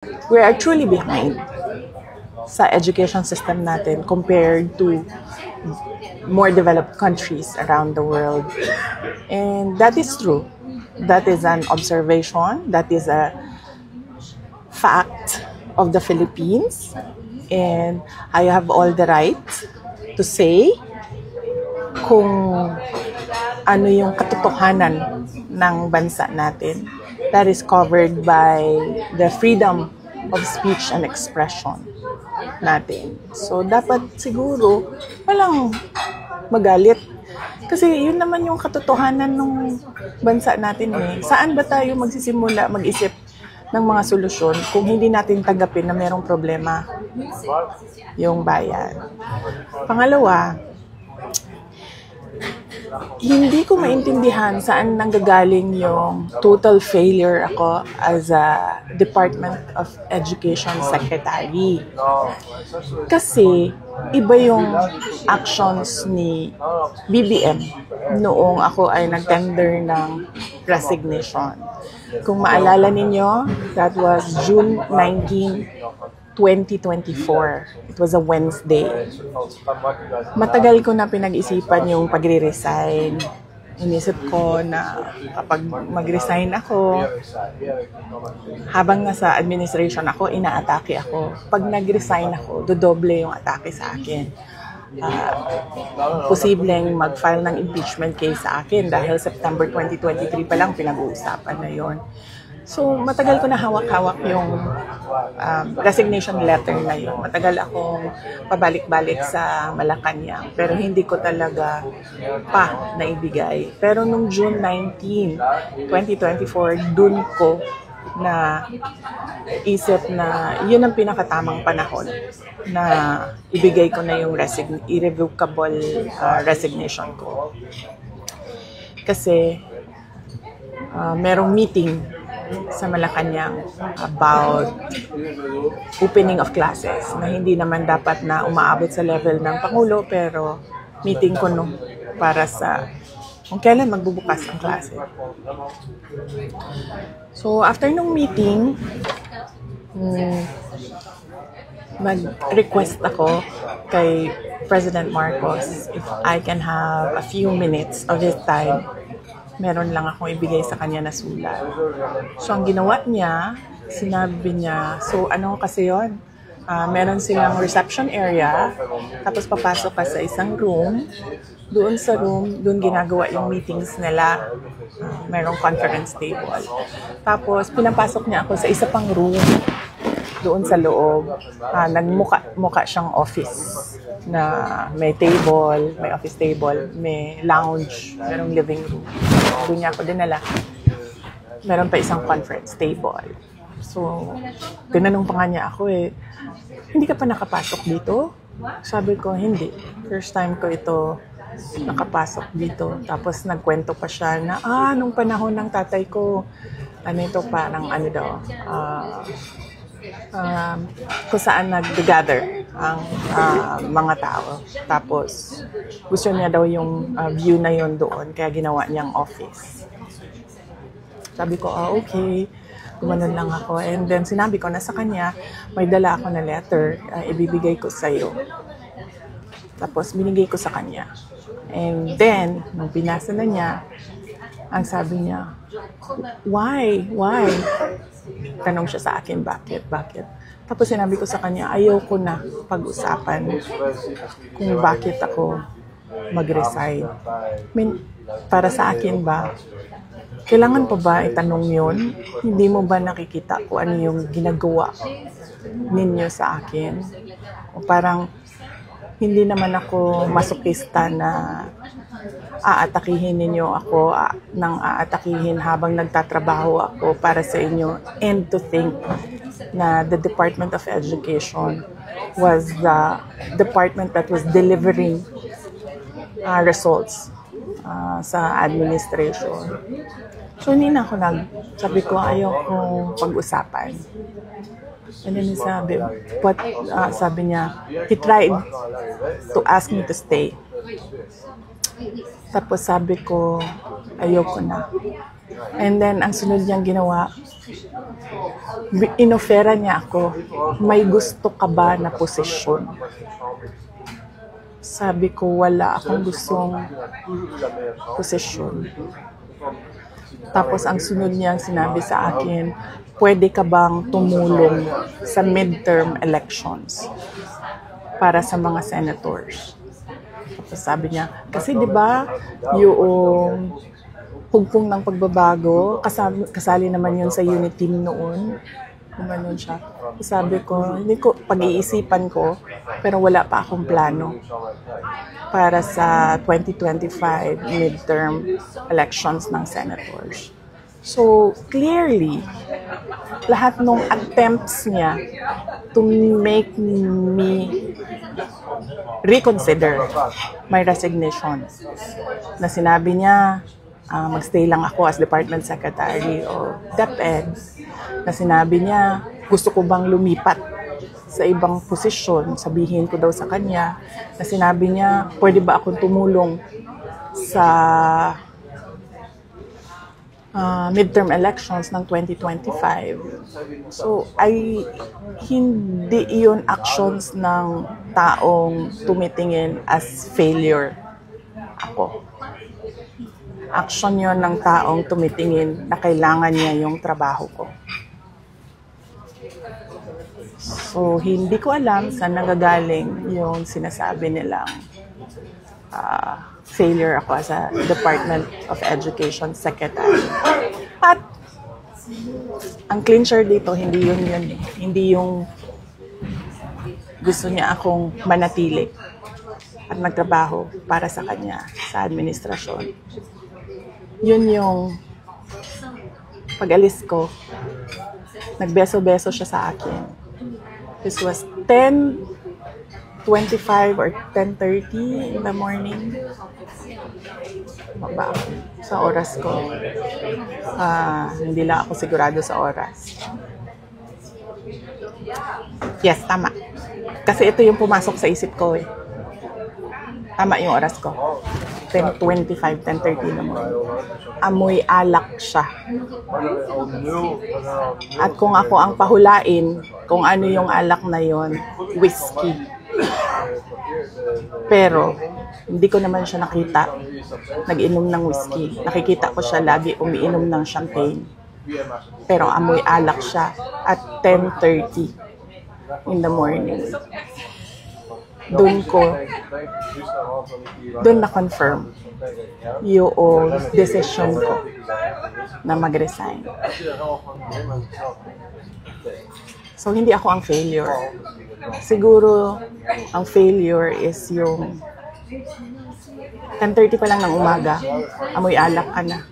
we are truly behind sa education system natin compared to more developed countries around the world. And that is true. That is an observation. That is a fact of the Philippines. And I have all the right to say kung ano yung katotohanan ng bansa natin. That is covered by the freedom of speech and expression natin. So, dapat siguro walang magalit. Kasi yun naman yung katotohanan ng bansa natin eh. Saan ba tayo magsisimula mag-isip ng mga solusyon kung hindi natin tanggapin na merong problema yung bayan? Pangalawa, hindi ko maintindihan saan nanggagaling yung total failure ako as a Department of Education Secretary. Kasi iba yung actions ni BBM noong ako ay nag-tender ng resignation. Kung maalala ninyo, that was June 19, 2024. It was a Wednesday. Matagal ko na pinag-isipan yung pagre-resign. Inisip ko na kapag mag-resign ako, habang nasa administration ako, inaatake ako. Pag nag-resign ako, dodoble yung atake sa akin. Posibleng mag-file ng impeachment case sa akin dahil September 2023 pa lang pinag-uusapan na yon. So, matagal ko na hawak-hawak yung resignation letter na yun. Matagal akong pabalik-balik sa Malacanang, pero hindi ko talaga pa naibigay. Pero nung June 19, 2024, dun ko na isip na yun ang pinakatamang panahon na ibigay ko na yung irrevocable resignation ko. Kasi merong meeting sa Malacanang about opening of classes na hindi naman dapat na umaabot sa level ng Pangulo, pero meeting ko no para sa kung kailan magbubukas ang klase. So after nung meeting, mag-request ako kay President Marcos if I can have a few minutes of his time. Meron lang akong ibigay sa kanya na sulat. So, ang ginawa niya, sinabi niya, so ano kasi yon? Meron silang reception area, tapos papasok ka sa isang room. Doon sa room, doon ginagawa yung meetings nila. Merong conference table. Tapos, pinapasok niya ako sa isa pang room doon sa loob. Nagmuka siyang office na may table, may office table, may lounge, merong living room. Doon niya ako dinala. Meron pa isang conference table. So, tinanong pa nga niya ako hindi ka pa nakapasok dito? Sabi ko, hindi. First time ko ito nakapasok dito. Tapos nagkwento pa siya na, nung panahon ng tatay ko, parang kung saan nag-gather ang mga tao. Tapos, gusto niya daw yung view na yon doon, kaya ginawa niyang office. Sabi ko, okay. Gumanon lang ako. And then, sinabi ko na sa kanya, may dala ako na letter, ibibigay ko sa'yo. Tapos, binigay ko sa kanya. And then, nung binasa na niya, ang sabi niya, why? Tanong siya sa akin, bakit? Tapos sinabi ko sa kanya, ayaw ko na pag-usapan kung bakit ako mag-resign. Para sa akin ba, kailangan pa ba itanong yun? Hindi mo ba nakikita kung ano yung ginagawa ninyo sa akin? O parang, hindi naman ako masokista na aatakihin ninyo ako nang aatakihin habang nagtatrabaho ako para sa inyo, and to think na the Department of Education was the department that was delivering results sa administration. So, hindi na ako sabi ko, ayaw kong pag-usapan. And then sabi niya, he tried to ask me to stay. Tapos sabi ko, ayoko na. And then, ang sunod niyang ginawa, inofera niya ako, may gusto ka ba na posisyon? Sabi ko, wala akong gustong posisyon. Tapos, ang sunod niyang sinabi sa akin, pwede ka bang tumulong sa midterm elections para sa mga senators? Tapos sabi niya, kasi di ba yung hugpong ng pagbabago, kasali naman yun sa unit team noon. Gumanon siya. Sabi ko, hindi ko, pag-iisipan ko, pero wala pa akong plano para sa 2025 midterm elections ng senators. So, clearly, lahat ng attempts niya to make me reconsider my resignation, na sinabi niya, magstay lang ako as Department Secretary o DepEd, na sinabi niya, gusto ko bang lumipat sa ibang posisyon, sabihin ko daw sa kanya, na sinabi niya, pwede ba akong tumulong sa midterm elections ng 2025. So, hindi iyon actions ng taong tumitingin as failure ako. Action yon ng taong tumitingin na kailangan niya yung trabaho ko. So, hindi ko alam saan nagagaling yung sinasabi nilang failure ako as a Department of Education Secretary. At ang clincher dito, hindi yun eh. Hindi yung gusto niya akong manatili at magtrabaho para sa kanya sa administrasyon. Yun yung pag-alis ko, nagbeso-beso siya sa akin. This was 10:25 or 10:30 in the morning. Maba sa oras ko. Hindi lang ako sigurado sa oras. Yes, tama. Kasi ito yung pumasok sa isip ko eh. Tama yung oras ko. 10:25, 10:30 naman. Amoy alak siya. At kung ako ang pahulain, kung ano yung alak na yon, whiskey. Pero, hindi ko naman siya nakita nag-inom ng whiskey. Nakikita ko siya lagi umiinom ng champagne. Pero amoy alak siya at 10:30 in the morning. Doon na-confirm yung decision ko na mag-resign. So, hindi ako ang failure. Siguro, ang failure is yung 10:30 pa lang ng umaga, amoy alak ka na.